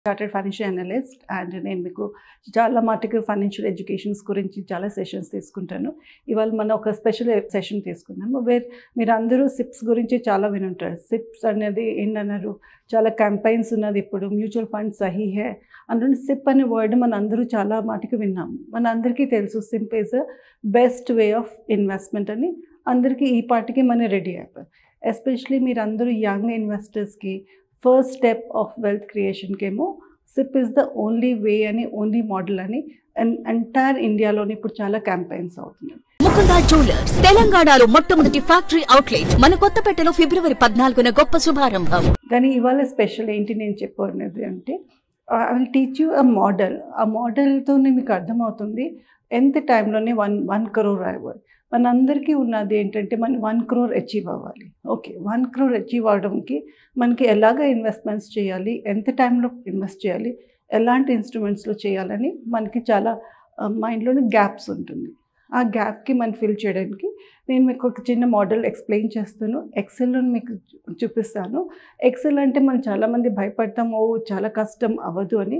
Chartered financial analyst and నేను మీకు చాలా మటుకు ఫైనాన్షియల్ ఎడ్యుకేషన్స్ గురించి చాలా సెషన్స్ తీసుకుంటాను. ఇవాళ మనం ఒక స్పెషల్ సెషన్ తీసుకున్నాము వేర్ మీరు అందరూ సిప్స్ గురించి చాలా వినుంటారు. సిప్స్ అనేది ఏంటన్నారు, చాలా క్యాంపెయిన్స్ ఉన్నది. ఇప్పుడు మ్యూచువల్ ఫండ్ సహీ హే అందులో సిప్ అనే వర్డ్ మన అందరూ చాలా మటుకు విన్నాము. మన అందరికీ తెలుసు SIP is a best way of investment అని అందరికీ ఈ పార్టీకి మనం రెడీ అయిపోయారు. ఎస్పెషలీ మీరు అందరూ యంగ్ ఇన్వెస్టర్స్కి ఫస్ట్ స్టెప్ ఆఫ్ వెల్త్ క్రియేషన్కేమో SIP is the only way అని, ఓన్లీ మోడల్ అని ఎంటైర్ ఇండియాలోని ఇప్పుడు చాలా క్యాంపెయిన్స్ అవుతున్నాయి. ముకుందా జ్యువెలర్స్ తెలంగాణలో మొట్టమొదటి ఫ్యాక్టరీ అవుట్లెట్ మన కొత్తపేటలో ఫిబ్రవరి 14న గొప్ప శుభారంభం. కానీ ఇవాళ స్పెషల్ ఏంటి నేను చెప్పనేది అంటే I will teach you a model. ఆ మోడల్తోనే మీకు అర్థమవుతుంది ఎంత టైంలోనే 1 crore అవ్వాలి. మనందరికీ ఉన్నది ఏంటంటే మనం 1 crore అచీవ్ అవ్వాలి. ఓకే, 1 crore అచీవ్ అవ్వడానికి మనకి ఎలాగ ఇన్వెస్ట్మెంట్స్ చేయాలి, ఎంత టైంలో ఇన్వెస్ట్ చేయాలి, ఎలాంటి ఇన్స్ట్రుమెంట్స్లో చేయాలని మనకి చాలా మైండ్లోని గ్యాప్స్ ఉంటుంది. ఆ గ్యాప్కి మనం ఫిల్ చేయడానికి నేను మీకు ఒక చిన్న మోడల్ ఎక్స్ప్లెయిన్ చేస్తాను. ఎక్సెల్లో మీకు చూపిస్తాను. ఎక్సెల్ అంటే మనం చాలామంది భయపడతాం, ఓ చాలా కష్టం అవ్వదు అని.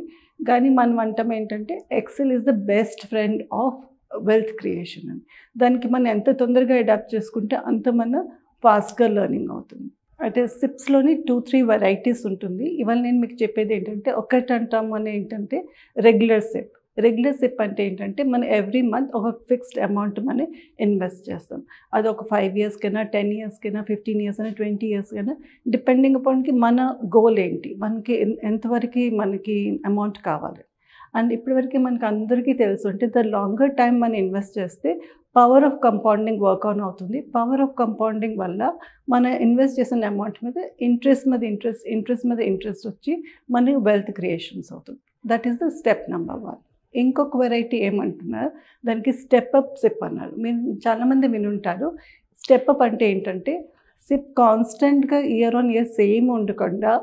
కానీ మనం అంటాం ఏంటంటే Excel is the best friend of wealth creation అని. దానికి మనం ఎంత తొందరగా అడాప్ట్ చేసుకుంటే అంత మన ఫాస్ట్గా లెర్నింగ్ అవుతుంది. అయితే సిప్స్లోని 2-3 వెరైటీస్ ఉంటుంది. ఇవాళ నేను మీకు చెప్పేది ఏంటంటే ఒకటి అంటాము అని ఏంటంటే రెగ్యులర్ సిప్. రెగ్యులర్ సిప్ అంటే ఏంటంటే మనం ఎవ్రీ మంత్ ఒక ఫిక్స్డ్ అమౌంట్ మనం ఇన్వెస్ట్ చేస్తాం. అది ఒక 5 years కైనా, 10 years కైనా, 15 years అయినా, 20 years కైనా, డిపెండింగ్ అపాన్కి మన గోల్ ఏంటి, మనకి ఎంతవరకు మనకి అమౌంట్ కావాలి. అండ్ ఇప్పటివరకు మనకు అందరికీ తెలుసు అంటే ద లాంగర్ టైం మనం ఇన్వెస్ట్ చేస్తే power of compounding work on అవుతుంది. పవర్ ఆఫ్ కంపౌండింగ్ వల్ల మనం ఇన్వెస్ట్ చేసిన అమౌంట్ మీద ఇంట్రెస్ట్ మీద ఇంట్రెస్ట్ వచ్చి మన వెల్త్ క్రియేషన్స్ అవుతుంది. That is the step number 1. ఇంకొక వెరైటీ ఏమంటున్నారు, దానికి స్టెప్ అప్ సిప్ అన్నారు. మీరు చాలామంది వినుంటారు. స్టెప్ అప్ అంటే ఏంటంటే సిప్ కాన్స్టెంట్గా ఇయర్ ఆన్ ఇయర్ సేమ్ ఉండకుండా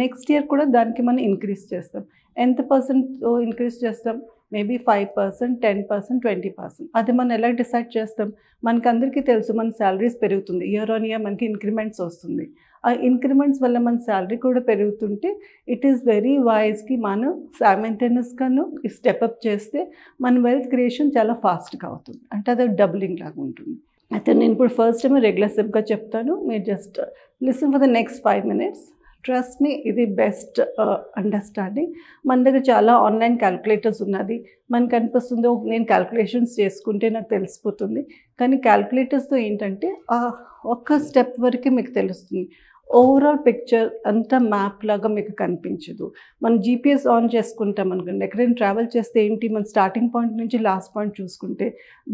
నెక్స్ట్ ఇయర్ కూడా దానికి మనం ఇంక్రీజ్ చేస్తాం. ఎంత పర్సెంట్ ఇంక్రీజ్ చేస్తాం? మేబీ 5%, 10%, 20%. అది మనం ఎలా డిసైడ్ చేస్తాం? మనకి అందరికీ తెలుసు మన శాలరీస్ పెరుగుతుంది, ఇయర్ ఆన్ ఇయర్ మనకి ఇంక్రిమెంట్స్ వస్తుంది. ఆ ఇంక్రిమెంట్స్ వల్ల మన శాలరీ కూడా పెరుగుతుంటే ఇట్ ఈస్ వెరీ వైజ్కి మనం సైమల్టేనియస్గాను స్టెప్అప్ చేస్తే మన వెల్త్ క్రియేషన్ చాలా ఫాస్ట్గా అవుతుంది. అంటే అది డబులింగ్ లాగా ఉంటుంది. అయితే నేను ఇప్పుడు ఫస్ట్ టైం రెగ్యులర్ సిప్గా చెప్తాను. మీరు just listen for the next 5 minutes. Trust me, ఇది బెస్ట్ అండర్స్టాండింగ్. మన దగ్గర చాలా ఆన్లైన్ క్యాల్కులేటర్స్ ఉన్నది. మనకు అనిపిస్తుంది నేను క్యాల్కులేషన్స్ చేసుకుంటే నాకు తెలిసిపోతుంది. కానీ క్యాల్కులేటర్స్తో ఏంటంటే ఒక్క స్టెప్ వరకే మీకు తెలుస్తుంది. ఓవరాల్ పిక్చర్ అంతా మ్యాప్ లాగా మీకు కనిపించదు. మనం జీపీఎస్ ఆన్ చేసుకుంటాం అనుకోండి, ఎక్కడైనా ట్రావెల్ చేస్తే ఏంటి మన స్టార్టింగ్ పాయింట్ నుంచి లాస్ట్ పాయింట్ చూసుకుంటే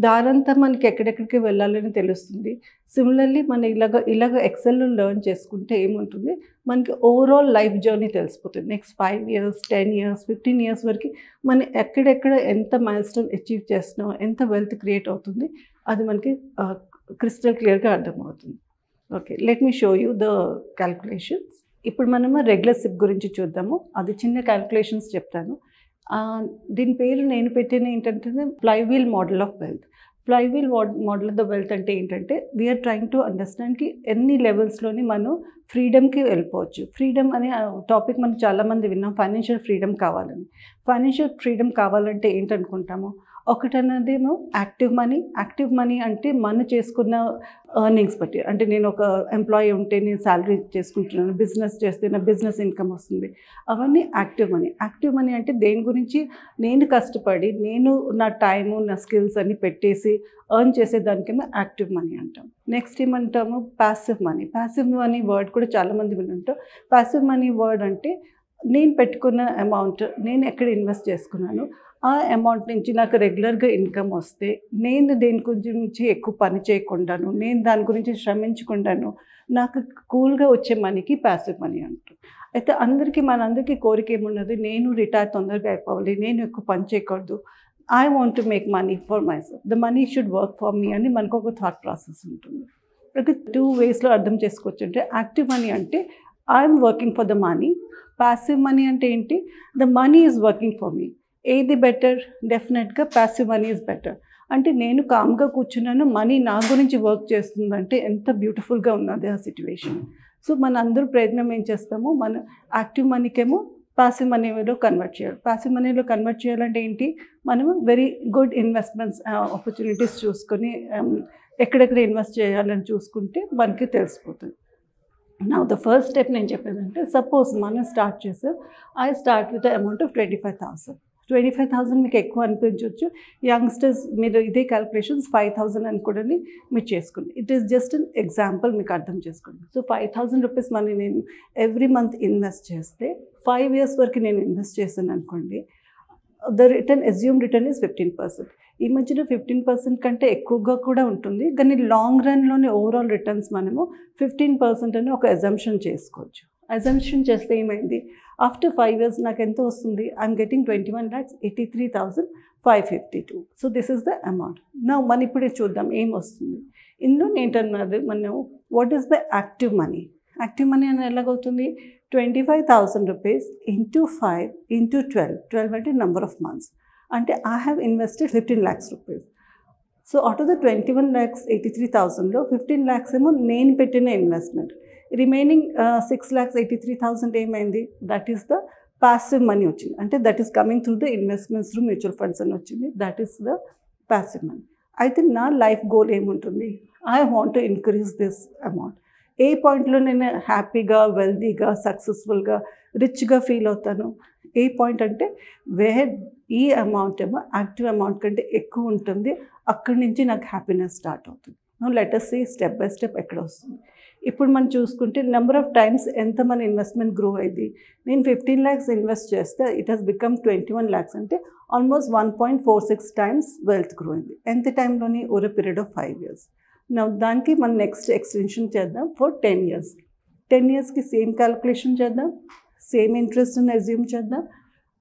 దారంతా మనకి ఎక్కడెక్కడికి వెళ్ళాలని తెలుస్తుంది. సిమిలర్లీ మనం ఇలాగ ఎక్సెల్లో లెర్న్ చేసుకుంటే ఏముంటుంది, మనకి ఓవరాల్ లైఫ్ జర్నీ తెలిసిపోతుంది. నెక్స్ట్ 5 years, 10 years, 15 years వరకు మనం ఎక్కడెక్కడ ఎంత మైల్స్టోన్ అచీవ్ చేస్తున్నాం, ఎంత వెల్త్ క్రియేట్ అవుతుంది, అది మనకి క్రిస్టల్ క్లియర్గా అర్థమవుతుంది. Okay, let me show you the calculations. ఇప్పుడు మనము రెగ్యులర్ సిప్ గురించి చూద్దాము. అది చిన్న క్యాల్కులేషన్స్ చెప్తాను. దీని పేరు నేను పెట్టిన ఏంటంటే flywheel model of wealth. Flywheel model of the wealth అంటే ఏంటంటే వీఆర్ ట్రైంగ్ టు అండర్స్టాండ్కి ఎన్ని లెవెల్స్లోని మనం ఫ్రీడమ్కి వెళ్ళిపోవచ్చు. ఫ్రీడమ్ అనే టాపిక్ మనం చాలామంది విన్నాం, ఫైనాన్షియల్ ఫ్రీడమ్ కావాలని. ఫైనాన్షియల్ ఫ్రీడమ్ కావాలంటే ఏంటనుకుంటాము, ఒకటన్నదేమో యాక్టివ్ మనీ. యాక్టివ్ మనీ అంటే మనం చేసుకున్న ఎర్నింగ్స్ బట్టి, అంటే నేను ఒక ఎంప్లాయీ ఉంటే నేను శాలరీ చేసుకుంటున్నాను, బిజినెస్ చేస్తే నా బిజినెస్ ఇన్కమ్ వస్తుంది, అవన్నీ యాక్టివ్ మనీ. యాక్టివ్ మనీ అంటే దేని గురించి నేను కష్టపడి నేను నా టైము నా స్కిల్స్ అన్ని పెట్టేసి ఎర్న్ చేసేదానికేమో యాక్టివ్ మనీ అంటాం. నెక్స్ట్ ఏమంటాము, passive money. Passive money word కూడా చాలామంది వినుంటాం. ప్యాసివ్ మనీ వర్డ్ అంటే నేను పెట్టుకున్న అమౌంట్ నేను ఎక్కడ ఇన్వెస్ట్ చేసుకున్నాను, ఆ అమౌంట్ నుంచి నాకు రెగ్యులర్గా ఇన్కమ్ వస్తే నేను దేని గురించి ఎక్కువ పని చేయకుండాను, నేను దాని గురించి శ్రమించకుండాను నాకు కూల్గా వచ్చే మనీకి ప్యాసివ్ మనీ అంటారు. అయితే మనందరికీ కోరిక ఏమున్నది, నేను రిటైర్ తొందరగా అయిపోవాలి, నేను ఎక్కువ పని చేయకూడదు, I want to make money for my self, the money should work for me అని మనకు ఒక థాట్ ప్రాసెస్ ఉంటుంది. అయితే 2 waysలో అర్థం చేసుకోవచ్చు. అంటే యాక్టివ్ మనీ అంటే I'm working for the money. Passive money అంటే ఏంటి, the money is working for me. ఏది బెటర్? డెఫినెట్గా ప్యాసివ్ మనీ ఈజ్ బెటర్. అంటే నేను కామ్గా కూర్చున్నాను, మనీ నా గురించి వర్క్ చేస్తుందంటే ఎంత బ్యూటిఫుల్గా ఉన్నది ఆ సిచ్యువేషన్. సో మన అందరూ ప్రయత్నం ఏం చేస్తాము, మన యాక్టివ్ మనీకేమో పాసివ్ మనీలో కన్వర్ట్ చేయాలి. పాసివ్ మనీలో కన్వర్ట్ చేయాలంటే ఏంటి, మనము వెరీ గుడ్ ఇన్వెస్ట్మెంట్స్ ఆపర్చునిటీస్ చూసుకొని ఎక్కడెక్కడ ఇన్వెస్ట్ చేయాలని చూసుకుంటే మనకి తెలిసిపోతుంది. నౌ ద ఫస్ట్ స్టెప్ నేను చెప్పేదంటే, సపోజ్ మనం స్టార్ట్ చేసాం, I start with amount of 25,000. 25,000 మీకు ఎక్కువ అనిపించవచ్చు. యంగ్స్టర్స్ మీరు ఇదే క్యాలిక్యులేషన్స్ 5,000 అని కూడా మీరు చేసుకోండి. It is just an example, మీకు అర్థం చేసుకోండి. సో 5,000 రూపీస్ మనీ నేను ఎవ్రీ మంత్ ఇన్వెస్ట్ చేస్తే 5 years వరకు నేను ఇన్వెస్ట్ చేశాను అనుకోండి, the return assume return is 15%. ఈ మధ్యన 15% కంటే ఎక్కువగా కూడా ఉంటుంది, కానీ లాంగ్ రన్లోనే ఓవరాల్ రిటర్న్స్ మనము 15% అని ఒక అజంప్షన్ చేసుకోవచ్చు. అజంప్షన్ చేస్తే ఏమైంది, ఆఫ్టర్ 5 years నాకు ఎంత వస్తుంది, I'm getting 21,83,552. So this is the amount. నా మనం ఇప్పుడు చూద్దాం ఏం వస్తుంది. ఇందులో ఏంటన్నది మనం what is the active money. Active money అని ఎలాగవుతుంది, 25,000 రూపీస్ ఇంటూ 5 ఇంటూ 12 అంటే నెంబర్ ఆఫ్ మంత్స్, అంటే I have invested 15 lakhs rupees. So out of the 21,83,000లో 15 lakhs ఏమో నేను పెట్టిన ఇన్వెస్ట్మెంట్, రిమైనింగ్ 6,83,000 ఏమైంది, that is the passive money వచ్చింది. అంటే that is coming through the investments through mutual funds అని వచ్చింది, that is the passive money. అయితే నా లైఫ్ గోల్ ఏముంటుంది, I want to increase this amount. ఏ పాయింట్లో నేను హ్యాపీగా, వెల్దీగా, సక్సెస్ఫుల్గా, రిచ్గా ఫీల్ అవుతాను, ఏ పాయింట్ అంటే వేర్ ఈ అమౌంట్ ఏమో యాక్టివ్ అమౌంట్ కంటే ఎక్కువ ఉంటుంది, అక్కడి నుంచి నాకు హ్యాపీనెస్ స్టార్ట్ అవుతుంది. Let us see step by step ఎక్కడ వస్తుంది. ఇప్పుడు మనం చూసుకుంటే నెంబర్ ఆఫ్ టైమ్స్ ఎంత మన ఇన్వెస్ట్మెంట్ గ్రో అయింది. నేను 15 lakhs ఇన్వెస్ట్ చేస్తే ఇట్ హెస్ బికమ్ 21 lakhs, అంటే ఆల్మోస్ట్ 1.46 times వెల్త్ గ్రో అయింది. ఎంత టైంలోని, ఓవర్ పీరియడ్ ఆఫ్ 5 years. దానికి మనం నెక్స్ట్ ఎక్స్టెన్షన్ చేద్దాం ఫర్ 10 years. 10 yearsకి సేమ్ క్యాలిక్యులేషన్ చేద్దాం, సేమ్ ఇంట్రెస్ట్ని అజ్యూమ్ చేద్దాం.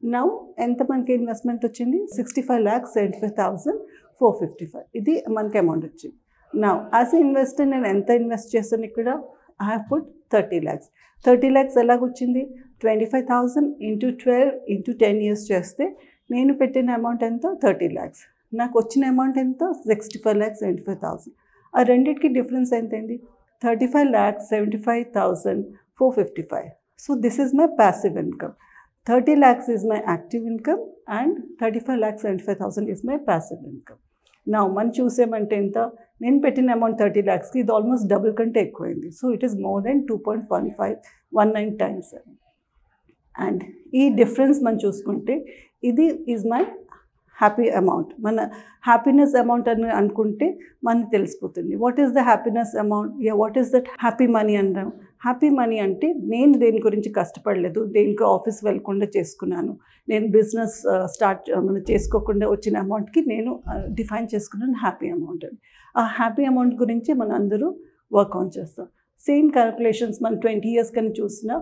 నౌ ఎంత మనకి ఇన్వెస్ట్మెంట్ వచ్చింది, 65,75,455. ఇది మనకి అమౌంట్ వచ్చింది. నౌ యాజ్ ఎ ఇన్వెస్టర్ నేను ఎంత ఇన్వెస్ట్ చేస్తాను ఇక్కడ, I have put 30 lakhs. 30 lakhs ఎలాగొచ్చింది, 25,000 into 12 into 10 years చేస్తే నేను పెట్టిన అమౌంట్ ఎంత, 30 lakhs. నాకు వచ్చిన అమౌంట్ ఎంత, 65,75,000. ఆ రెండింటికి డిఫరెన్స్ ఎంతైంది, 35,75,455. So this is my passive income. 30 lakhs is my active income and 35,75,000 is my passive income. Now మనం చూసేమంటే ఎంత, నేను పెట్టిన అమౌంట్ 30 lakhsకి ఇది ఆల్మోస్ట్ డబుల్ కంటే ఎక్కువైంది. So it is more than 2.1519 times. And ఈ డిఫరెన్స్ మనం చూసుకుంటే ఇది ఈజ్ మై హ్యాపీ అమౌంట్. మన హ్యాపీనెస్ అమౌంట్ అని అనుకుంటే మనకు తెలిసిపోతుంది. What is the happiness amount, what is that happy money అంటాం. హ్యాపీ మనీ అంటే నేను దేని గురించి కష్టపడలేదు, దేనికి ఆఫీస్ వెళ్ళకుండా చేసుకున్నాను, నేను బిజినెస్ స్టార్ట్ చేసుకోకుండా వచ్చిన అమౌంట్కి నేను డిఫైన్ చేసుకున్నాను హ్యాపీ అమౌంట్ అని. ఆ హ్యాపీ అమౌంట్ గురించి మనం అందరూ వర్క్ ఆన్ చేస్తాం. సేమ్ క్యాలిక్యులేషన్స్ మనం 20 years కానీ చూసినా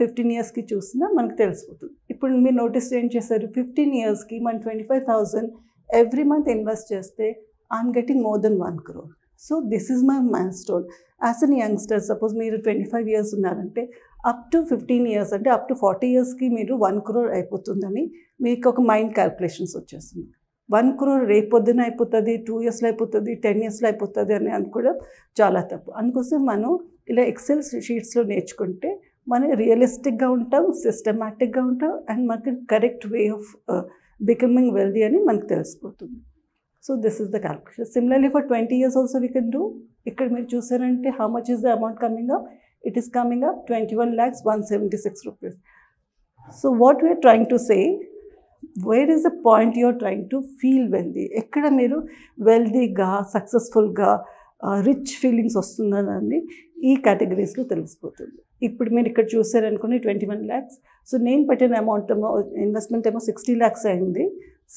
15 yearsకి చూసినా మనకు తెలిసిపోతుంది. ఇప్పుడు మీరు నోటీస్ ఏం చేశారు, 15 yearsకి మనం 25,000 ఎవ్రీ మంత్ ఇన్వెస్ట్ చేస్తే I'm getting more than 1 crore. So this is my mile stone. As an youngster, suppose మీరు 25 years ఉన్నారంటే అప్ టు 15 years అంటే అప్ టు 40 yearsకి మీరు 1 crore అయిపోతుందని మీకు ఒక మైండ్ క్యాల్కులేషన్స్ వచ్చేస్తుంది. 1 crore రేపొద్దున అయిపోతుంది, 2 yearsలో అయిపోతుంది, 10 yearsలో అయిపోతుంది అని అనుకోవడం చాలా తప్పు. అందుకోసం మనం ఇలా ఎక్సెల్ షీట్స్లో నేర్చుకుంటే మనం రియలిస్టిక్గా ఉంటాం, సిస్టమాటిక్గా ఉంటాం, అండ్ మనకి correct way of becoming wealthy అని మనకు తెలిసిపోతుంది. So this is the calculation. Similarly for 20 years also we can do. ఇక్కడ మీరు చూసారంటే how much is the amount coming up, it is coming up 21,176 rupees. So what we are trying to say, where is the point you are trying to feel wealthy, ఎక్కడ మీరు వెల్దీగా, సక్సెస్ఫుల్గా, rich feelings వస్తుందని ఈ కేటగిరీస్లో తెలిసిపోతుంది. ఇప్పుడు మీరు ఇక్కడ చూసారనుకోండి 21 lakhs. సో నేను పెట్టిన అమౌంట్ ఏమో ఇన్వెస్ట్మెంట్ ఏమో 60 lakhs అయింది.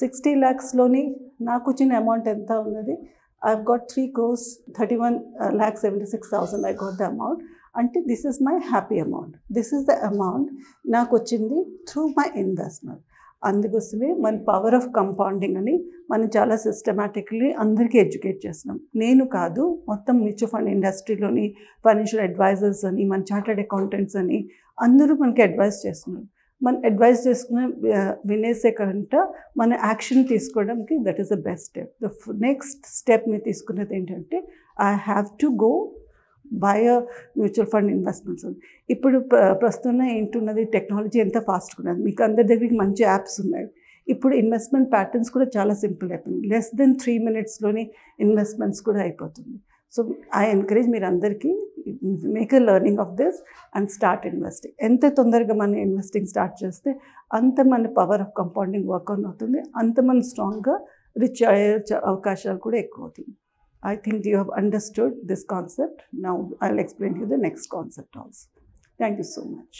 60 lakhsలోని నాకు వచ్చిన అమౌంట్ ఎంత ఉన్నది, I've got 3,31,76,000 I got the amount. అంటే this is my happy amount. This is the amount నాకు వచ్చింది త్రూ మై ఇన్వెస్ట్మెంట్. అందుకోసమే మన పవర్ ఆఫ్ కంపౌండింగ్ అని మనం చాలా సిస్టమాటిక్లీ అందరికీ ఎడ్యుకేట్ చేస్తున్నాం. నేను కాదు, మొత్తం మ్యూచువల్ ఫండ్ ఇండస్ట్రీలోని ఫైనాన్షియల్ అడ్వైజర్స్ అని, మన చార్టర్డ్ అకౌంటెంట్స్ అని అందరూ మనకి అడ్వైస్ చేస్తున్నారు. మనం అడ్వైస్ చేసుకున్న వినేసే కంట మన యాక్షన్ తీసుకోవడానికి that is the best step. The next step మీరు తీసుకున్నది ఏంటంటే, I have to go by mutual fund investments ఉంది. ఇప్పుడు ప్రస్తుతం ఏంటున్నది, టెక్నాలజీ ఎంత ఫాస్ట్గా ఉన్నది, మీకు అందరి దగ్గరికి మంచి యాప్స్ ఉన్నాయి. ఇప్పుడు ఇన్వెస్ట్మెంట్ ప్యాటర్న్స్ కూడా చాలా సింపుల్ అయిపోయింది. లెస్ దెన్ 3 minutesలోని ఇన్వెస్ట్మెంట్స్ కూడా అయిపోతుంది. సో ఐ ఎంకరేజ్ మీరు అందరికీ make a learning of this and start investing. ఎంత తొందరగా మనం ఇన్వెస్టింగ్ స్టార్ట్ చేస్తే అంత మన power of compounding work on అవుతుంది, అంత మనం స్ట్రాంగ్గా రిచ్ అయ్యే అవకాశాలు కూడా ఎక్కువ అవుతుంది. I think you have understood this concept. Now I'll explain to you the next concept also. Thank you so much.